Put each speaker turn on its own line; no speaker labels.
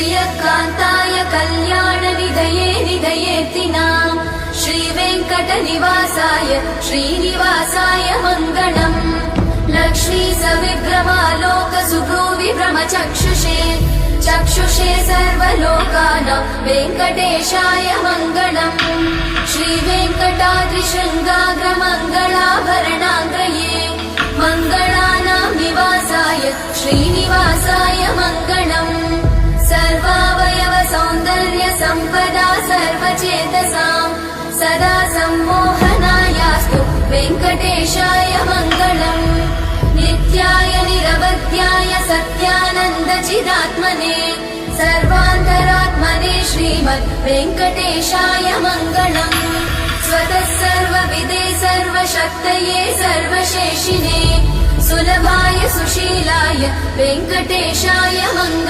श्रियकान्ताय कल्याणनिधये निधयेऽर्तिनाम् श्रीवेङ्कटनिवासाय श्रीनिवासाय मङ्गलम् लक्ष्मी सविग्रहालोक सुभ्रूविभ्रमचक्षुषे चक्षुषे सर्वलोकानां वेङ्कटेशाय मङ्गलम् श्रीवेङ्कटाद्रिशृङ्गाग्रमङ्गलाभरणाङ्गये मङ्गलानां निवासाय श्रीनिवासाय मङ्गलम् सर्वावयव सौन्दर्य सम्पदा सर्वचेतसां सदा सम्मोहनायास्तु वेङ्कटेशाय मङ्गलम् नित्याय निरवध्याय सत्यानन्दचिदात्मने सर्वान्तरात्मने श्रीमद् वेङ्कटेशाय मङ्गलम् स्वतः सर्वविदे सर्वशक्तये सर्वशेषिने सुलभाय सुशीलाय वेङ्कटेशाय मङ्गलम्।